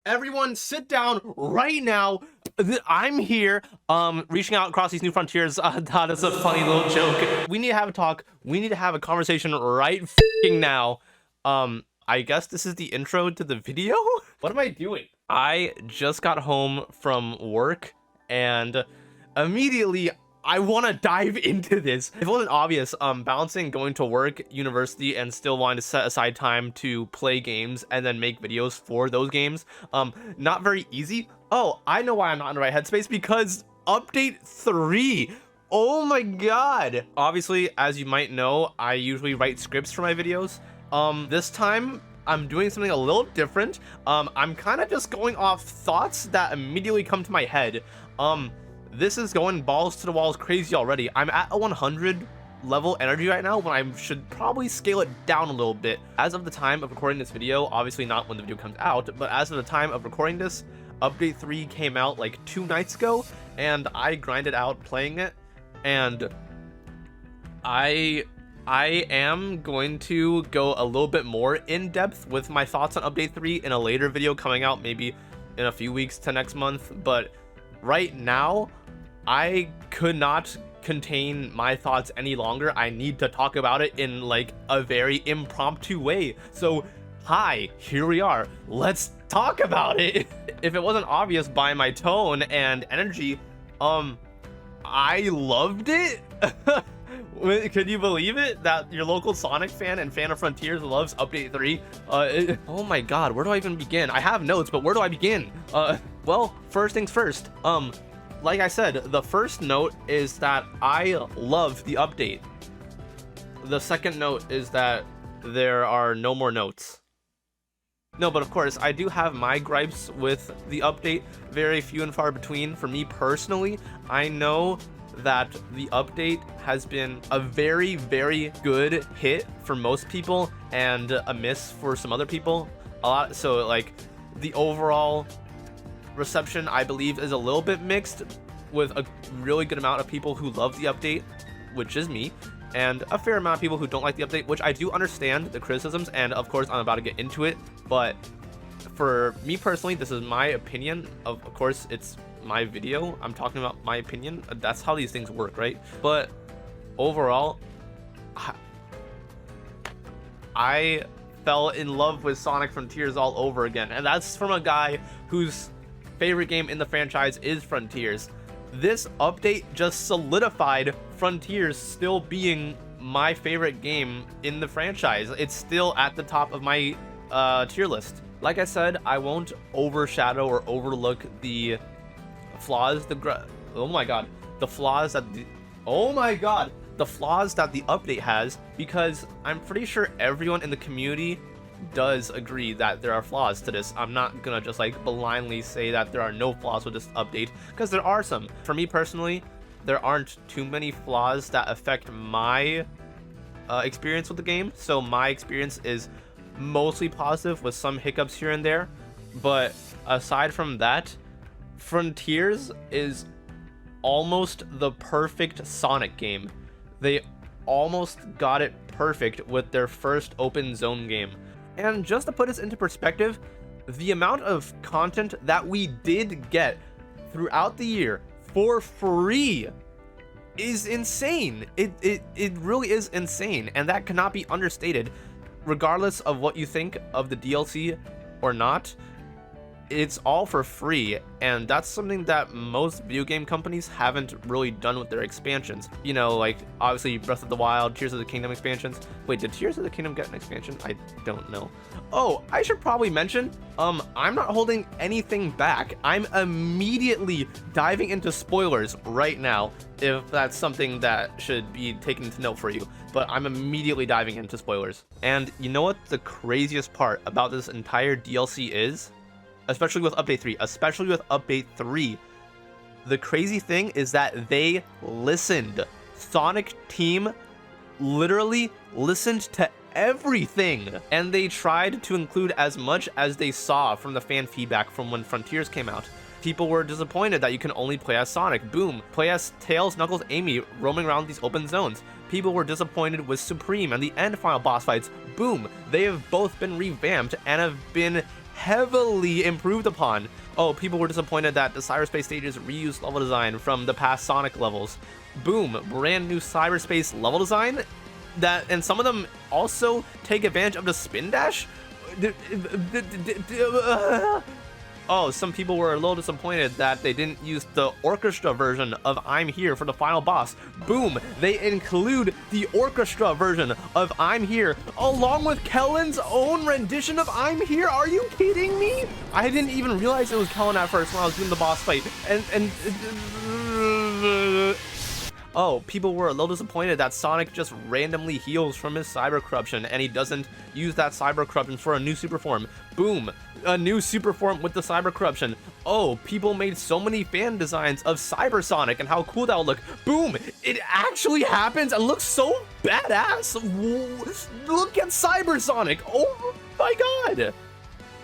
Everyone sit down right now. I'm here, reaching out across these new frontiers. That is a funny little joke. We need to have a talk. We need to have a conversation right now. I guess this is the intro to the video. What am I doing? I just got home from work and immediately I want to dive into this. If it wasn't obvious, balancing going to work, university, and still wanting to set aside time to play games and then make videos for those games, not very easy. Oh, I know why I'm not in the right headspace, because update 3. Oh my god. Obviously, as you might know, I usually write scripts for my videos. This time I'm doing something a little different. I'm kind of just going off thoughts that immediately come to my head. This is going balls to the walls crazy already. I'm at a 100 level energy right now when I should probably scale it down a little bit. As of the time of recording this video, obviously not when the video comes out, but as of the time of recording this, update 3 came out like 2 nights ago, and I grinded out playing it, and I am going to go a little bit more in depth with my thoughts on update 3 in a later video coming out maybe in a few weeks to next month, but right now I could not contain my thoughts any longer. I need to talk about it in like a very impromptu way. So hi, here we are. Let's talk about it. If it wasn't obvious by my tone and energy, I loved it. Could you believe it that your local Sonic fan and fan of Frontiers loves update 3? Oh my god, where do I even begin? I have notes, but where do I begin? Well, first things first. Like I said, the first note is that I love the update. The second note is that there are no more notes. No, but of course, I do have my gripes with the update, very few and far between. For me personally, I know that the update has been a very, very good hit for most people and a miss for some other people. A lot, so like the overall reception, I believe, is a little bit mixed, with a really good amount of people who love the update, which is me, and a fair amount of people who don't like the update, which I do understand the criticisms, and of course I'm about to get into it. But for me personally, this is my opinion. Of course, it's my video, I'm talking about my opinion. That's how these things work, right? But overall, I fell in love with Sonic Frontiers all over again, and that's from a guy whose favorite game in the franchise is Frontiers. This update just solidified Frontiers still being my favorite game in the franchise. It's still at the top of my tier list. Like I said, I won't overshadow or overlook the flaws, the flaws that the update has, because I'm pretty sure everyone in the community does agree that there are flaws to this. I'm not gonna just like blindly say that there are no flaws with this update, because there are some. For me personally, there aren't too many flaws that affect my experience with the game, so my experience is mostly positive with some hiccups here and there. But aside from that, Frontiers is almost the perfect Sonic game. They almost got it perfect with their first open zone game. And just to put this into perspective, the amount of content that we did get throughout the year for free is insane. It really is insane, and that cannot be understated. Regardless of what you think of the DLC or not, it's all for free, and that's something that most video game companies haven't really done with their expansions. You know, like obviously Breath of the Wild, Tears of the Kingdom expansions. Wait, did Tears of the Kingdom get an expansion? I don't know. Oh, I should probably mention, I'm not holding anything back. I'm immediately diving into spoilers right now, if that's something that should be taken into note for you. But I'm immediately diving into spoilers. And you know what the craziest part about this entire DLC is? Especially with update 3, the crazy thing is that they listened. Sonic Team literally listened to everything, and they tried to include as much as they saw from the fan feedback from when Frontiers came out. People were disappointed that you can only play as Sonic. Boom. Play as Tails, Knuckles, Amy, roaming around these open zones. People were disappointed with Supreme and the end final boss fights. Boom. They have both been revamped and have been heavily improved upon. Oh, people were disappointed that the cyberspace stages reused level design from the past Sonic levels. Boom, brand new cyberspace level design, and some of them also take advantage of the spin dash. Oh, some people were a little disappointed that they didn't use the orchestra version of I'm Here for the final boss. Boom, they include the orchestra version of I'm Here along with Kellen's own rendition of I'm Here. Are you kidding me? I didn't even realize it was Kellen at first when I was doing the boss fight. Oh, people were a little disappointed that Sonic just randomly heals from his cyber corruption and he doesn't use that cyber corruption for a new super form. Boom, a new super form with the cyber corruption. Oh, people made so many fan designs of Cyber Sonic and how cool that would look. Boom, it actually happens and looks so badass. Look at Cyber Sonic. Oh my god.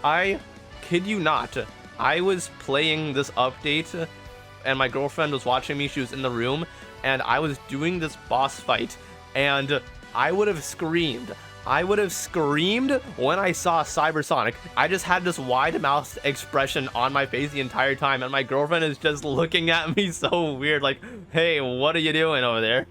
I kid you not. I was playing this update and my girlfriend was watching me. She was in the room and I was doing this boss fight and I would have screamed. I would have screamed when I saw Cyber Sonic. I just had this wide-mouthed expression on my face the entire time, and my girlfriend is just looking at me so weird, like, hey, what are you doing over there?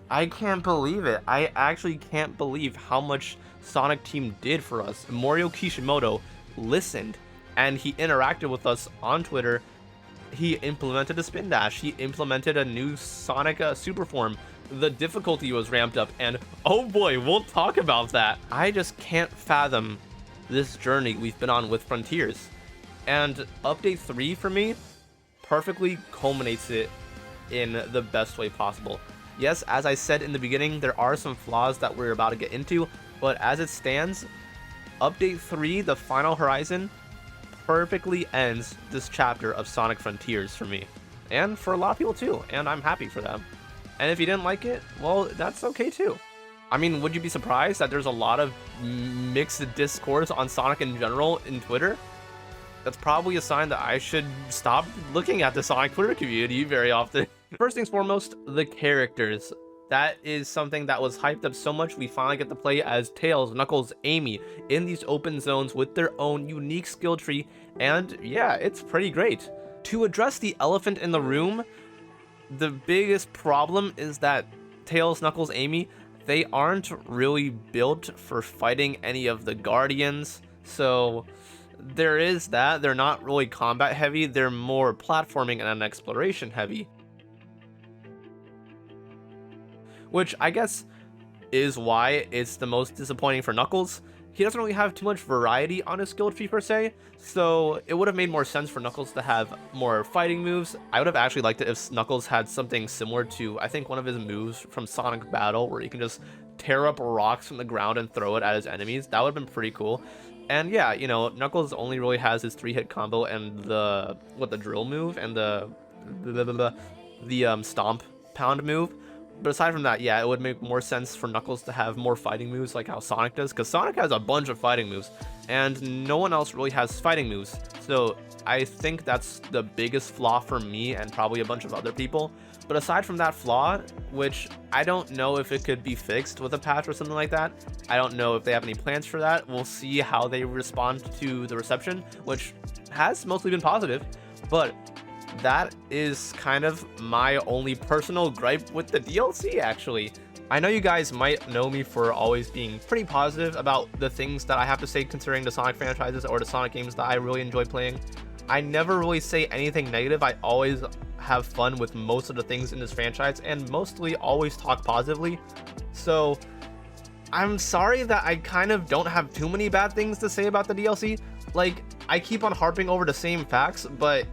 I can't believe it. I actually can't believe how much Sonic Team did for us. Morio Kishimoto listened, and he interacted with us on Twitter. He implemented a spin dash. He implemented a new Sonic super form. The difficulty was ramped up, and oh boy, we'll talk about that. I just can't fathom this journey we've been on with Frontiers. And Update 3 for me perfectly culminates it in the best way possible. Yes, as I said in the beginning, there are some flaws that we're about to get into, but as it stands, Update 3, the final horizon, perfectly ends this chapter of Sonic Frontiers for me. And for a lot of people too, and I'm happy for them. And if you didn't like it, well, that's okay too. I mean, would you be surprised that there's a lot of mixed discourse on Sonic in general in Twitter? That's probably a sign that I should stop looking at the Sonic Twitter community very often. First things foremost, the characters. That is something that was hyped up so much we finally get to play as Tails, Knuckles, Amy in these open zones with their own unique skill tree, and yeah, it's pretty great. To address the elephant in the room, the biggest problem is that Tails, Knuckles, Amy, they aren't really built for fighting any of the Guardians, so there is that. They're not really combat heavy, they're more platforming and exploration heavy. Which I guess is why it's the most disappointing for Knuckles. He doesn't really have too much variety on his skill tree per se, so it would have made more sense for Knuckles to have more fighting moves. I would have actually liked it if Knuckles had something similar to, I think, one of his moves from Sonic Battle, where he can just tear up rocks from the ground and throw it at his enemies. That would have been pretty cool. And yeah, you know, Knuckles only really has his 3-hit combo and the drill move and the stomp pound move. But aside from that, yeah, it would make more sense for Knuckles to have more fighting moves like how Sonic does, because Sonic has a bunch of fighting moves, and no one else really has fighting moves. So I think that's the biggest flaw for me and probably a bunch of other people. But aside from that flaw, which I don't know if it could be fixed with a patch or something like that, I don't know if they have any plans for that. We'll see how they respond to the reception, which has mostly been positive, but that is kind of my only personal gripe with the DLC, actually. I know you guys might know me for always being pretty positive about the things that I have to say concerning the Sonic franchises or the Sonic games that I really enjoy playing. I never really say anything negative. I always have fun with most of the things in this franchise and mostly always talk positively. So I'm sorry that I kind of don't have too many bad things to say about the DLC. Like, I keep on harping over the same facts, but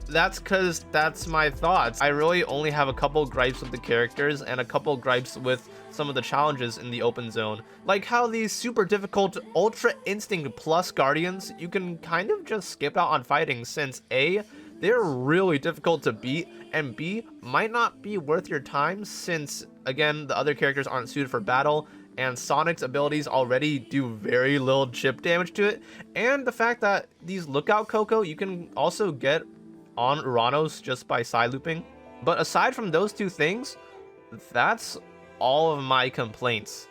that's because that's my thoughts. I really only have a couple gripes with the characters and a couple gripes with some of the challenges in the open zone. Like how these super difficult Ultra Instinct Plus Guardians, you can kind of just skip out on fighting since A, they're really difficult to beat, and B, might not be worth your time since, again, the other characters aren't suited for battle, and Sonic's abilities already do very little chip damage to it, and the fact that these Lookout Coco you can also get on Uranos just by side looping. But aside from those two things, that's all of my complaints.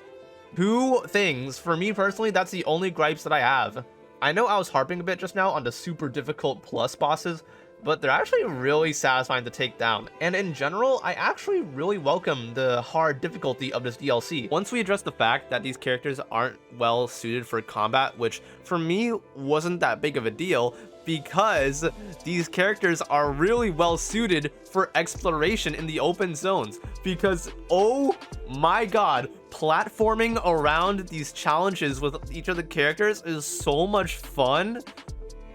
Two things, for me personally, that's the only gripes that I have. I know I was harping a bit just now on the super difficult plus bosses, but they're actually really satisfying to take down. And in general, I actually really welcome the hard difficulty of this DLC. Once we address the fact that these characters aren't well suited for combat, which for me wasn't that big of a deal, because these characters are really well suited for exploration in the open zones. Because, oh my god, platforming around these challenges with each of the characters is so much fun.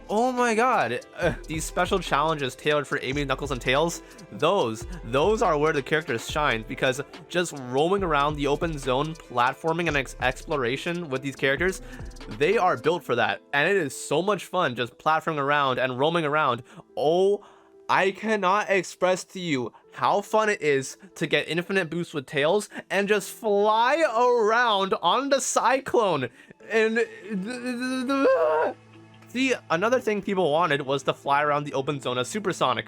Oh my god, these special challenges tailored for Amy, Knuckles, and Tails, those are where the characters shine, because just roaming around the open zone, platforming and exploration with these characters, they are built for that, and it is so much fun just platforming around and roaming around. Oh, I cannot express to you how fun it is to get infinite boosts with Tails and just fly around on the Cyclone, and see, another thing people wanted was to fly around the open zone as Supersonic.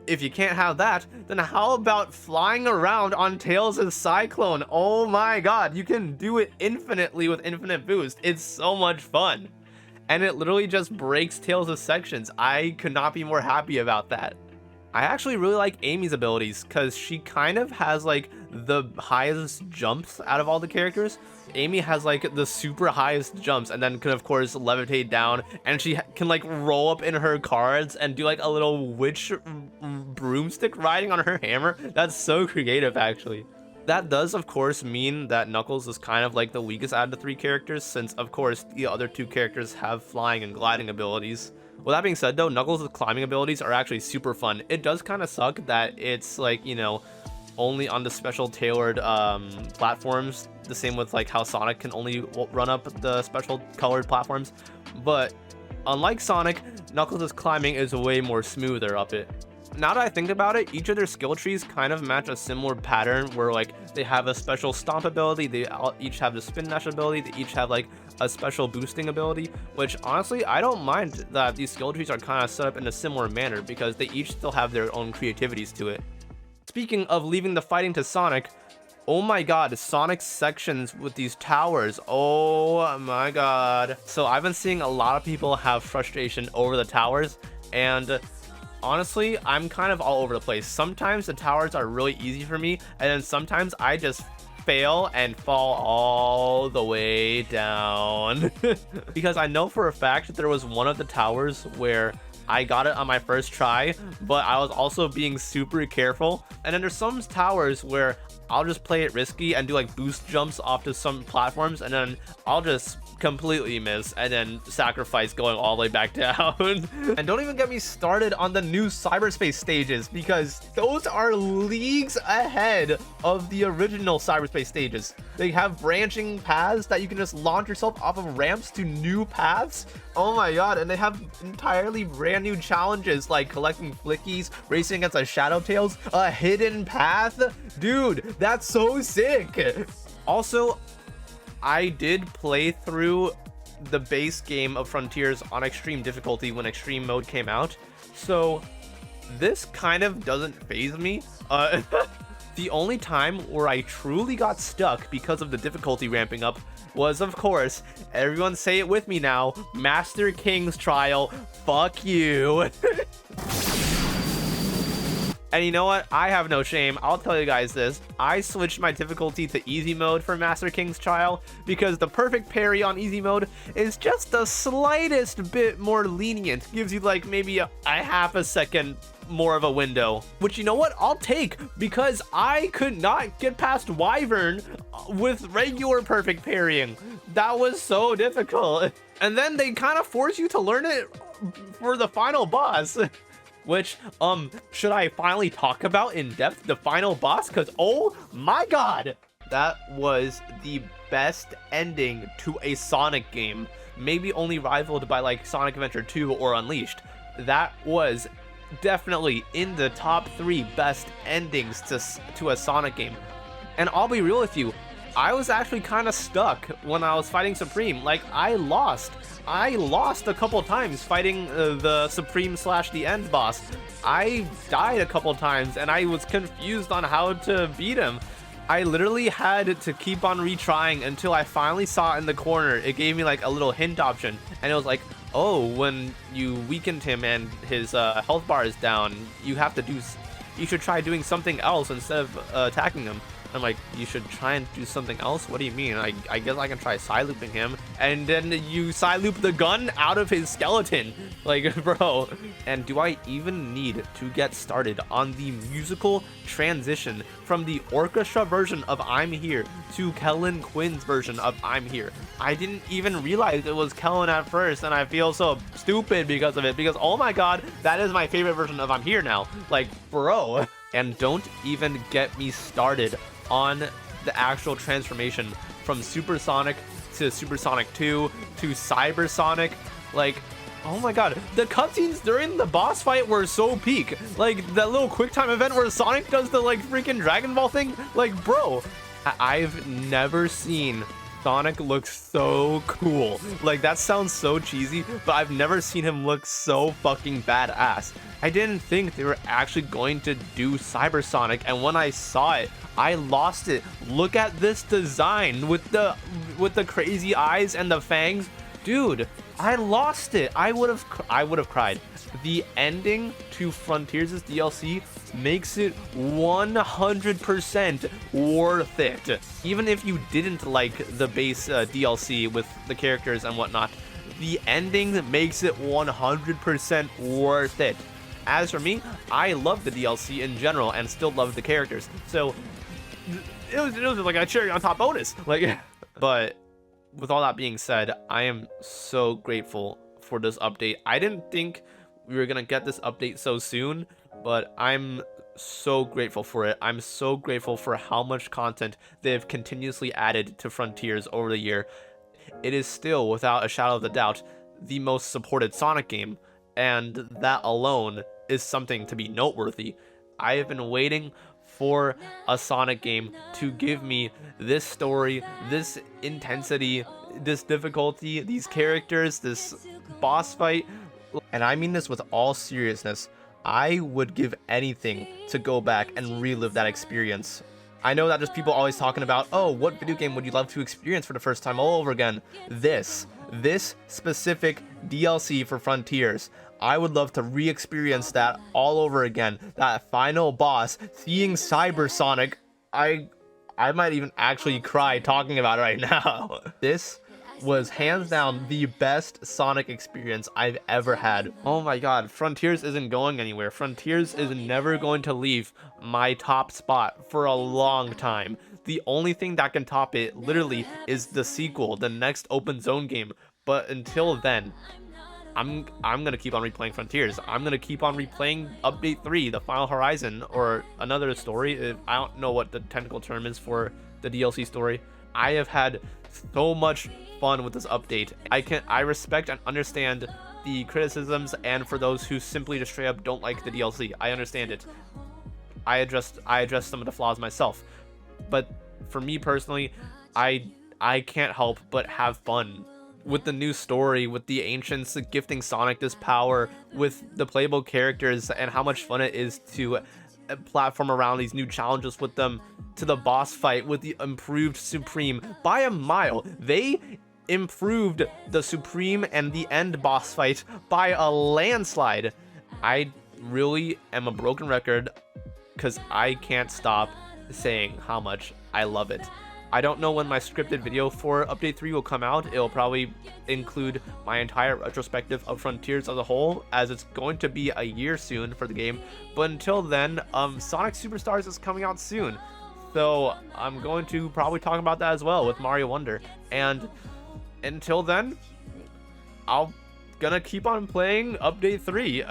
If you can't have that, then how about flying around on Tails' Cyclone? Oh my god, you can do it infinitely with infinite boost. It's so much fun. And it literally just breaks Tails' sections. I could not be more happy about that. I actually really like Amy's abilities, because she kind of has like the highest jumps out of all the characters. Amy has like the super highest jumps, and then can of course levitate down, and she can like roll up in her cards and do like a little witch broomstick riding on her hammer. That's so creative, actually. That does of course mean that Knuckles is kind of like the weakest out of the three characters, since of course the other two characters have flying and gliding abilities. With that being said though, Knuckles' climbing abilities are actually super fun. It does kind of suck that it's like, you know, only on the special tailored platforms, the same with like how Sonic can only run up the special colored platforms, but unlike Sonic, Knuckles' climbing is way more smoother up it. Now that I think about it, each of their skill trees kind of match a similar pattern where like they have a special stomp ability, they each have the spin dash ability, they each have like a special boosting ability, which honestly I don't mind that these skill trees are kind of set up in a similar manner, because they each still have their own creativities to it. Speaking of leaving the fighting to Sonic, oh my god, Sonic's sections with these towers, oh my god. So I've been seeing a lot of people have frustration over the towers, and honestly, I'm kind of all over the place. Sometimes the towers are really easy for me, and then sometimes I just fail and fall all the way down. Because I know for a fact that there was one of the towers where I got it on my first try, but I was also being super careful. And then there's some towers where I'll just play it risky and do like boost jumps off to some platforms, and then I'll just completely miss and then sacrifice going all the way back down. And don't even get me started on the new cyberspace stages, because those are leagues ahead of the original cyberspace stages. They have branching paths that you can just launch yourself off of ramps to new paths. Oh my god, and they have entirely brand new challenges like collecting flickies, racing against a Shadow Tails, a hidden path. Dude, that's so sick. Also, I did play through the base game of Frontiers on extreme difficulty when extreme mode came out, so this kind of doesn't faze me. The only time where I truly got stuck because of the difficulty ramping up was, of course, everyone say it with me now, Master King's Trial. Fuck you. And you know what? I have no shame. I'll tell you guys this. I switched my difficulty to easy mode for Master King's Trial because the perfect parry on easy mode is just the slightest bit more lenient. Gives you like maybe a half a second more of a window, which, you know what, I'll take, because I could not get past Wyvern with regular perfect parrying. That was so difficult. And then they kind of force you to learn it for the final boss. Which, should I finally talk about in depth the final boss? Because, oh my god, that was the best ending to a Sonic game. Maybe only rivaled by like Sonic Adventure 2 or Unleashed. That was definitely in the top 3 best endings to a Sonic game. And I'll be real with you, I was actually kind of stuck when I was fighting Supreme. Like, I lost a couple times fighting the Supreme / the End boss. I died a couple times and I was confused on how to beat him. I literally had to keep on retrying until I finally saw in the corner. It gave me like a little hint option, and it was like, oh, when you weakened him and his health bar is down, you should try doing something else instead of attacking him. I'm like, you should try and do something else? What do you mean? I guess I can try side looping him. And then you side loop the gun out of his skeleton. Like, bro. And do I even need to get started on the musical transition from the orchestra version of I'm Here to Kellen Quinn's version of I'm Here? I didn't even realize it was Kellen at first, and I feel so stupid because of it. Because, oh my god, that is my favorite version of I'm Here now. Like, bro. And don't even get me started on the actual transformation from Supersonic to Supersonic 2 to Cybersonic. Like, oh my god, the cutscenes during the boss fight were so peak. Like, that little quick time event where Sonic does the, like, freaking Dragon Ball thing. Like, bro, I've never seen Sonic look so cool. Like, that sounds so cheesy, but I've never seen him look so fucking badass. I didn't think they were actually going to do Cybersonic, and when I saw it, I lost it. Look at this design with the crazy eyes and the fangs. Dude, I lost it. I would have cried. The ending to Frontiers' DLC makes it 100% worth it. Even if you didn't like the base DLC with the characters and whatnot, the ending makes it 100% worth it. As for me, I love the DLC in general and still love the characters. So it was like a cherry on top bonus. Like, but with all that being said, I am so grateful for this update. I didn't think we were gonna get this update so soon, but I'm so grateful for it. I'm so grateful for how much content they've continuously added to Frontiers over the year. It is still, without a shadow of a doubt, the most supported Sonic game, and that alone is something to be noteworthy. I have been waiting for a Sonic game to give me this story, this intensity, this difficulty, these characters, this boss fight. And I mean this with all seriousness. I would give anything to go back and relive that experience. I know that there's people always talking about, oh, what video game would you love to experience for the first time all over again? This specific DLC for Frontiers. I would love to re-experience that all over again. That final boss, seeing Cybersonic, I might even actually cry talking about it right now. This was hands down the best Sonic experience I've ever had. Oh my god, Frontiers isn't going anywhere. Frontiers is never going to leave my top spot for a long time. The only thing that can top it, literally, is the sequel, the next open zone game. But until then, I'm gonna keep on replaying Frontiers. I'm gonna keep on replaying Update 3, the Final Horizon, or another story. I don't know what the technical term is for the DLC story. I have had so much fun with this update. I respect and understand the criticisms, and for those who simply just straight up don't like the DLC, I understand it. I addressed some of the flaws myself. But for me personally, I can't help but have fun with the new story, with the ancients gifting Sonic this power, with the playable characters, and how much fun it is to platform around these new challenges with them, to the boss fight with the improved Supreme by a mile. They improved the Supreme and the end boss fight by a landslide. I really am a broken record because I can't stop saying how much I love it. I don't know when my scripted video for Update 3 will come out. It'll probably include my entire retrospective of Frontiers as a whole, as it's going to be a year soon for the game. But until then, Sonic Superstars is coming out soon. So I'm going to probably talk about that as well with Mario Wonder. And until then, I'll gonna keep on playing Update 3.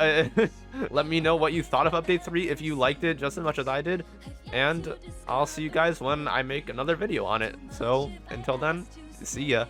Let me know what you thought of Update 3, if you liked it just as much as I did, and I'll see you guys when I make another video on it. So until then, see ya.